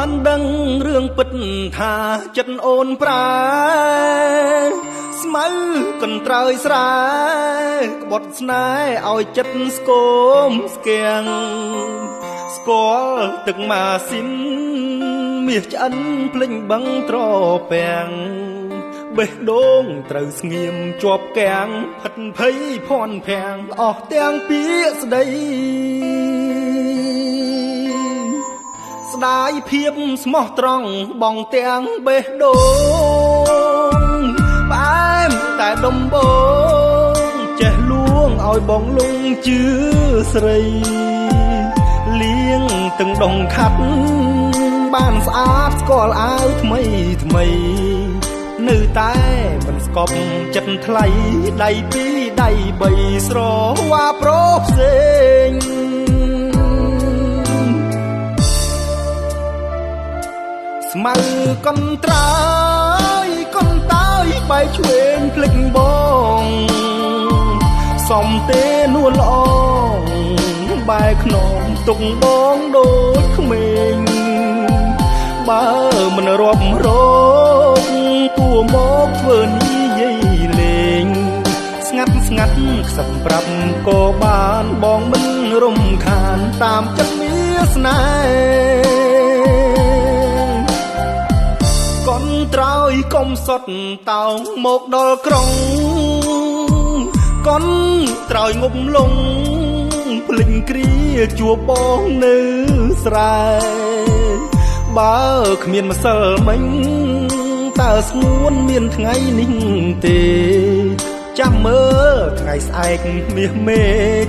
បានដឹងរឿងពិតថាចិត្តអូនប្រែស្មៅកន្ត្រើយស្រែក្បត់ស្នេហ៍ឲ្យចិត្តស្គមស្គាំងស្គាល់ទឹកម៉ាស៊ីនមាសឆ្អិនភ្លេញបឹងត្រពាំងបេះដូងត្រូវស្ងៀមជាប់កាំងផិតភ័យភ័ន្តភាំងអស់ទាំងពាក្យស្ដីស្ដាយភាពស្មោះត្រង់បងទាំងបេះដូងផ្អែមតែដំបងចេះលួងឲ្យបងលងជឿស្រីលៀងទាំងដងខាត់បានស្អាតស្គាល់អាវថ្មីថ្មីនៅតែមិនស្កប់ចិត្តថ្លៃដៃពីរដៃបីស្រវ៉ាប្រផ្សេងស្មៅកន្ត្រើយកន្តាយបែកឆ្វេងភ្លេចបងសំទេនួនល្អបែកខ្នងទុកបងដូចក្មេងបើមិនរាប់រកគួមកធ្វើនិយាយលេងស្ងាត់ស្ងាត់ខ្សឹបប្រាប់ក៏បានបងមិនរំខានតាមចិត្តមានស្នេហ៍កន្ត្រើយកុំសុតតោងមកដល់ក្រុងកន្ត្រើយងប់លងភ្លេចគ្រាជួបបងនៅស្រែបើគ្មានម្សិលមិញតើស្ងួនមានថ្ងៃនេះទេចាំមើលថ្ងៃស្អែកមាសមេ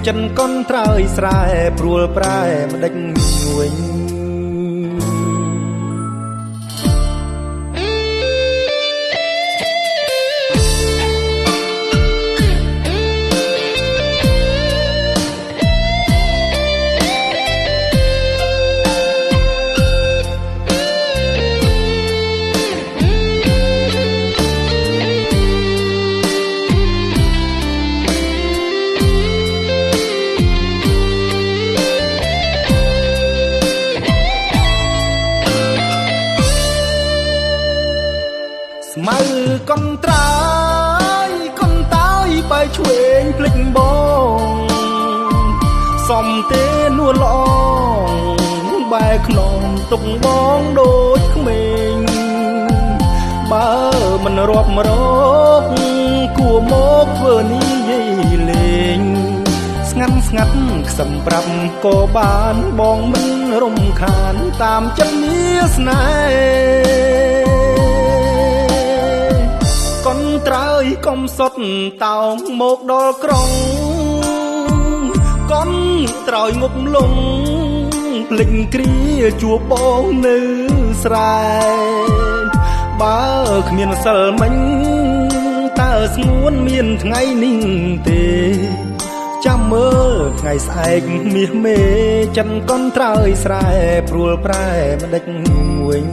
ចិនកន្ត្រើយស្រែព្រួលប្រែម្ដេចវិញស្មៅកន្ត្រើយកន្តាយបែកឆ្វេងភ្លេចបងសំទេនួនល្អបែកខ្នងទុកបងដូចក្មេងបើមិនរាប់រកគួមកធ្វើនិយាយលេងស្ងាត់ស្ងាត់ខ្សឹមប្រាប់ក៏បានបងមិនរំខានតាមចិត្តមានស្នេហ៍កន្ត្រើយកុំសុតតោងមកដល់ក្រុងកន្ត្រើយងប់លងភ្លេចគ្រាជួបបងនៅស្រែបើគ្មានសិលមិញតើស្ងួនមានថ្ងៃនេះទេចាំមើលថ្ងៃស្អែកមាសមេចិនកន្ត្រើយស្រែព្រួលប្រែម្ដេចវិញ